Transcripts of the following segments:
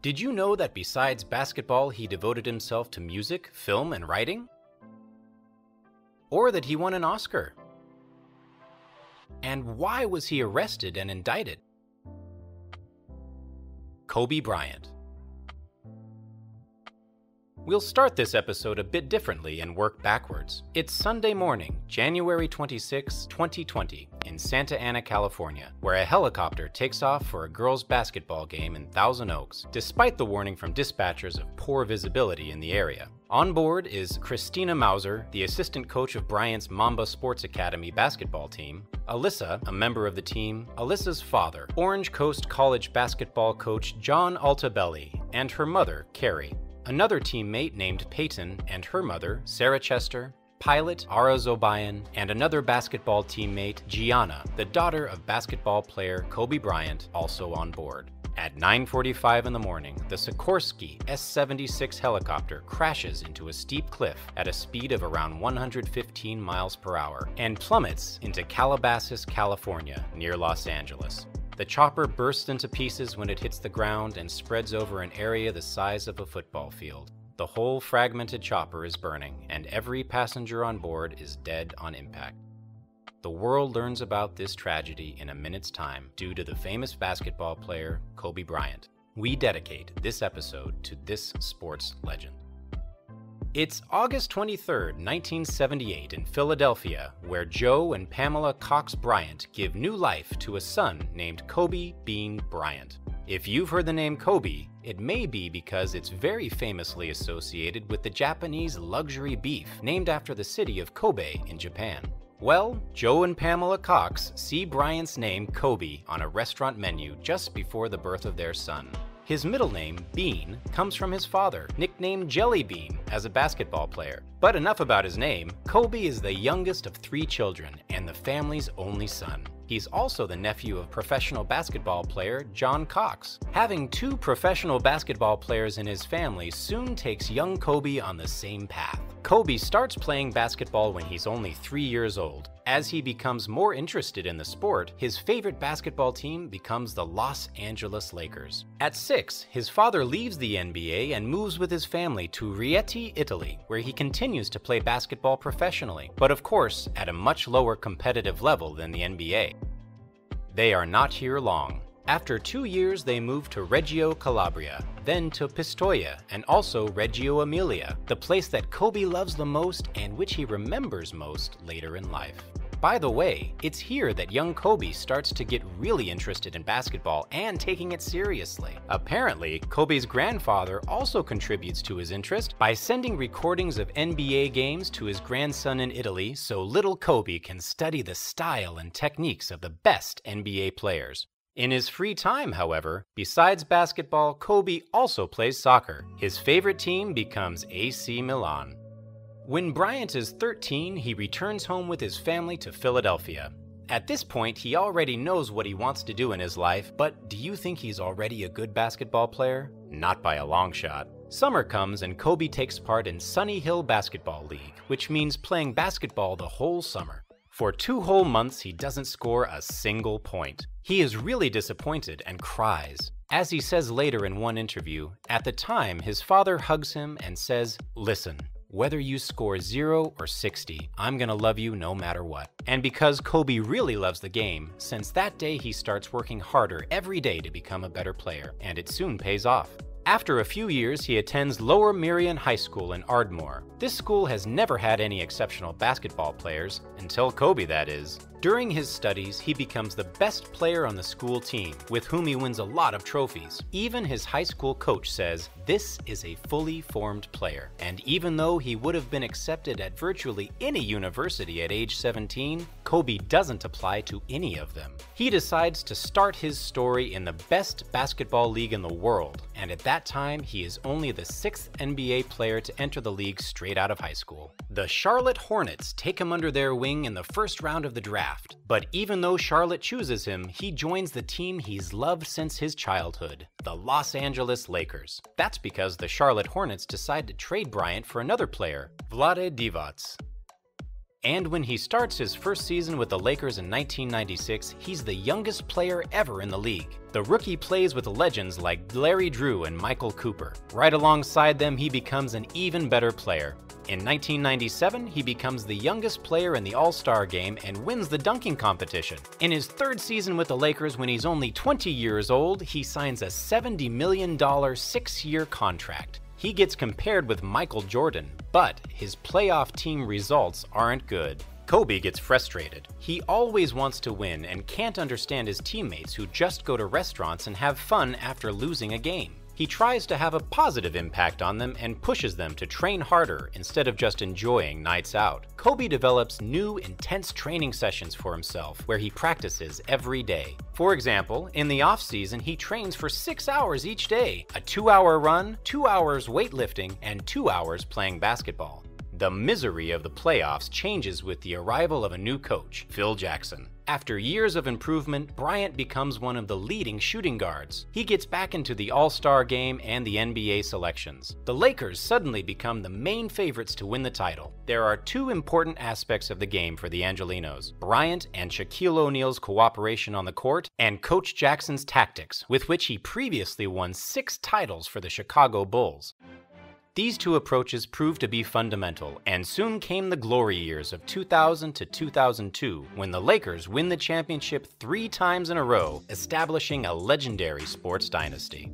Did you know that besides basketball, he devoted himself to music, film, and writing? Or that he won an Oscar? And why was he arrested and indicted? Kobe Bryant. We'll start this episode a bit differently and work backwards. It's Sunday morning, January 26, 2020, in Santa Ana, California, where a helicopter takes off for a girls' basketball game in Thousand Oaks, despite the warning from dispatchers of poor visibility in the area. On board is Christina Mauser, the assistant coach of Bryant's Mamba Sports Academy basketball team, Alyssa, a member of the team, Alyssa's father, Orange Coast College basketball coach John Altabelli, and her mother, Carrie. Another teammate named Peyton and her mother, Sarah Chester, pilot Ara Zobayan, and another basketball teammate, Gianna, the daughter of basketball player Kobe Bryant, also on board. At 9:45 in the morning, the Sikorsky S-76 helicopter crashes into a steep cliff at a speed of around 115 miles per hour and plummets into Calabasas, California, near Los Angeles. The chopper bursts into pieces when it hits the ground and spreads over an area the size of a football field. The whole fragmented chopper is burning, and every passenger on board is dead on impact. The world learns about this tragedy in a minute's time due to the famous basketball player Kobe Bryant. We dedicate this episode to this sports legend. It's August 23, 1978 in Philadelphia, where Joe and Pamela Cox Bryant give new life to a son named Kobe Bean Bryant. If you've heard the name Kobe, it may be because it's very famously associated with the Japanese luxury beef named after the city of Kobe in Japan. Well, Joe and Pamela Cox see Bryant's name Kobe on a restaurant menu just before the birth of their son. His middle name, Bean, comes from his father, nicknamed Jelly Bean, as a basketball player. But enough about his name. Kobe is the youngest of 3 children and the family's only son. He's also the nephew of professional basketball player John Cox. Having 2 professional basketball players in his family soon takes young Kobe on the same path. Kobe starts playing basketball when he's only 3 years old. As he becomes more interested in the sport, his favorite basketball team becomes the Los Angeles Lakers. At 6, his father leaves the NBA and moves with his family to Rieti, Italy, where he continues to play basketball professionally, but of course at a much lower competitive level than the NBA. They are not here long. After 2 years, they moved to Reggio Calabria, then to Pistoia, and also Reggio Emilia, the place that Kobe loves the most and which he remembers most later in life. By the way, it's here that young Kobe starts to get really interested in basketball and taking it seriously. Apparently, Kobe's grandfather also contributes to his interest by sending recordings of NBA games to his grandson in Italy so little Kobe can study the style and techniques of the best NBA players. In his free time, however, besides basketball, Kobe also plays soccer. His favorite team becomes AC Milan. When Bryant is 13, he returns home with his family to Philadelphia. At this point, he already knows what he wants to do in his life, but do you think he's already a good basketball player? Not by a long shot. Summer comes and Kobe takes part in Sunny Hill Basketball League, which means playing basketball the whole summer. For 2 whole months, he doesn't score a single point. He is really disappointed and cries. As he says later in one interview, at the time, his father hugs him and says, "Listen, whether you score 0 or 60, I'm gonna love you no matter what." And because Kobe really loves the game, since that day he starts working harder every day to become a better player, and it soon pays off. After a few years, he attends Lower Merion High School in Ardmore. This school has never had any exceptional basketball players, until Kobe, that is. During his studies, he becomes the best player on the school team, with whom he wins a lot of trophies. Even his high school coach says, "This is a fully formed player." And even though he would have been accepted at virtually any university at age 17, Kobe doesn't apply to any of them. He decides to start his story in the best basketball league in the world, and at that time, he is only the 6th NBA player to enter the league straight out of high school. The Charlotte Hornets take him under their wing in the first round of the draft. But even though Charlotte chooses him, he joins the team he's loved since his childhood, the Los Angeles Lakers. That's because the Charlotte Hornets decide to trade Bryant for another player, Vlade Divac. And when he starts his first season with the Lakers in 1996, he's the youngest player ever in the league. The rookie plays with legends like Larry Drew and Michael Cooper. Right alongside them, he becomes an even better player. In 1997, he becomes the youngest player in the All-Star game and wins the dunking competition. In his third season with the Lakers, when he's only 20 years old, he signs a $70 million 6-year contract. He gets compared with Michael Jordan, but his playoff team results aren't good. Kobe gets frustrated. He always wants to win and can't understand his teammates who just go to restaurants and have fun after losing a game. He tries to have a positive impact on them and pushes them to train harder instead of just enjoying nights out. Kobe develops new, intense training sessions for himself where he practices every day. For example, in the off-season, he trains for 6 hours each day, a 2-hour run, 2 hours weightlifting, and 2 hours playing basketball. The misery of the playoffs changes with the arrival of a new coach, Phil Jackson. After years of improvement, Bryant becomes one of the leading shooting guards. He gets back into the All-Star game and the NBA selections. The Lakers suddenly become the main favorites to win the title. There are two important aspects of the game for the Angelenos: Bryant and Shaquille O'Neal's cooperation on the court, and Coach Jackson's tactics, with which he previously won 6 titles for the Chicago Bulls. These two approaches proved to be fundamental, and soon came the glory years of 2000 to 2002, when the Lakers win the championship 3 times in a row, establishing a legendary sports dynasty.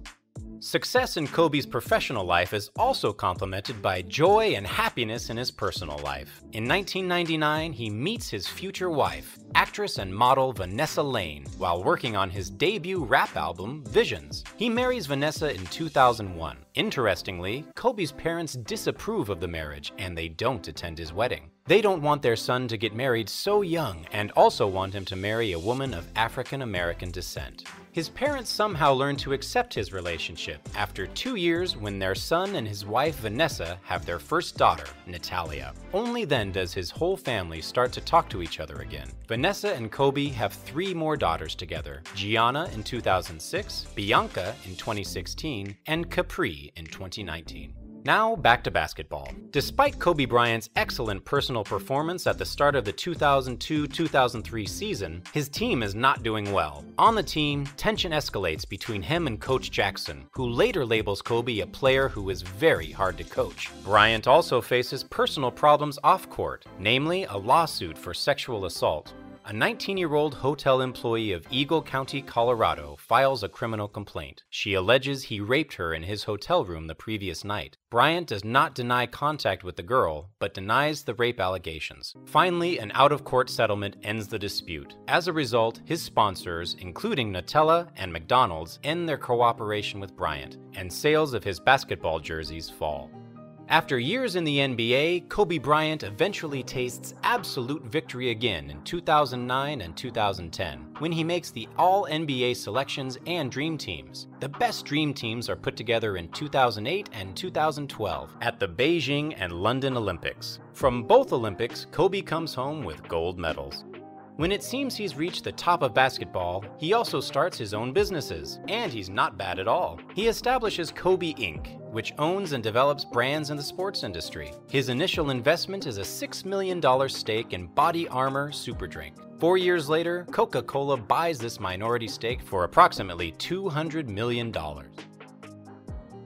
Success in Kobe's professional life is also complemented by joy and happiness in his personal life. In 1999, he meets his future wife, actress and model Vanessa Lane, while working on his debut rap album, Visions. He marries Vanessa in 2001. Interestingly, Kobe's parents disapprove of the marriage, and they don't attend his wedding. They don't want their son to get married so young, and also want him to marry a woman of African American descent. His parents somehow learn to accept his relationship after 2 years, when their son and his wife Vanessa have their first daughter, Natalia. Only then does his whole family start to talk to each other again. Vanessa and Kobe have 3 more daughters together: Gianna in 2006, Bianca in 2016, and Capri in 2019. Now, back to basketball. Despite Kobe Bryant's excellent personal performance at the start of the 2002-2003 season, his team is not doing well. On the team, tension escalates between him and Coach Jackson, who later labels Kobe a player who is very hard to coach. Bryant also faces personal problems off-court, namely a lawsuit for sexual assault. A 19-year-old hotel employee of Eagle County, Colorado, files a criminal complaint. She alleges he raped her in his hotel room the previous night. Bryant does not deny contact with the girl, but denies the rape allegations. Finally, an out-of-court settlement ends the dispute. As a result, his sponsors, including Nutella and McDonald's, end their cooperation with Bryant, and sales of his basketball jerseys fall. After years in the NBA, Kobe Bryant eventually tastes absolute victory again in 2009 and 2010, when he makes the All-NBA selections and Dream Teams. The best Dream Teams are put together in 2008 and 2012 at the Beijing and London Olympics. From both Olympics, Kobe comes home with gold medals. When it seems he's reached the top of basketball, he also starts his own businesses, and he's not bad at all. He establishes Kobe Inc., which owns and develops brands in the sports industry. His initial investment is a $6 million stake in Body Armor Super Drink. 4 years later, Coca-Cola buys this minority stake for approximately $200 million.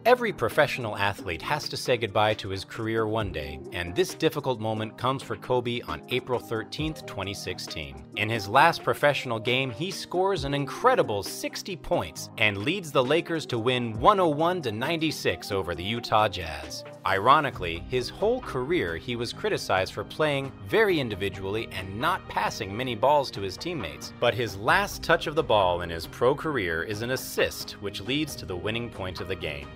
Every professional athlete has to say goodbye to his career one day, and this difficult moment comes for Kobe on April 13, 2016. In his last professional game, he scores an incredible 60 points and leads the Lakers to win 101-96 over the Utah Jazz. Ironically, his whole career he was criticized for playing very individually and not passing many balls to his teammates. But his last touch of the ball in his pro career is an assist, which leads to the winning point of the game.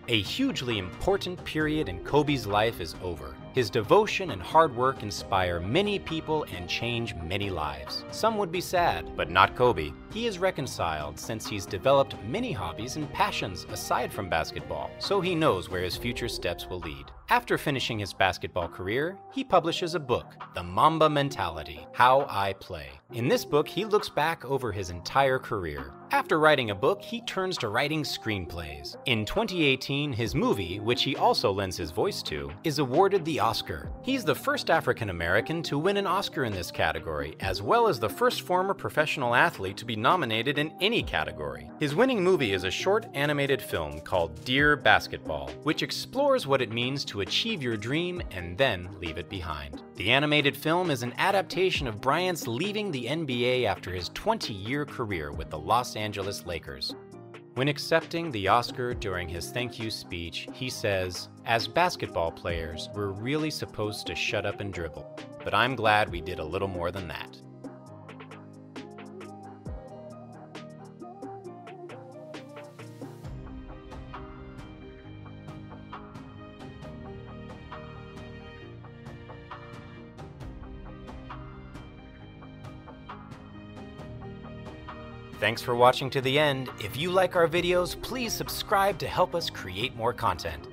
A hugely important period in Kobe's life is over. His devotion and hard work inspire many people and change many lives. Some would be sad, but not Kobe. He is reconciled since he's developed many hobbies and passions aside from basketball, so he knows where his future steps will lead. After finishing his basketball career, he publishes a book, The Mamba Mentality: How I Play. In this book, he looks back over his entire career. After writing a book, he turns to writing screenplays. In 2018, his movie, which he also lends his voice to, is awarded the Oscar. He's the first African American to win an Oscar in this category, as well as the first former professional athlete to be nominated in any category. His winning movie is a short animated film called Dear Basketball, which explores what it means to achieve your dream and then leave it behind. The animated film is an adaptation of Bryant's leaving the NBA after his 20-year career with the Los Angeles Lakers. When accepting the Oscar during his thank you speech, he says, "As basketball players, we're really supposed to shut up and dribble, but I'm glad we did a little more than that." Thanks for watching to the end. If you like our videos, please subscribe to help us create more content.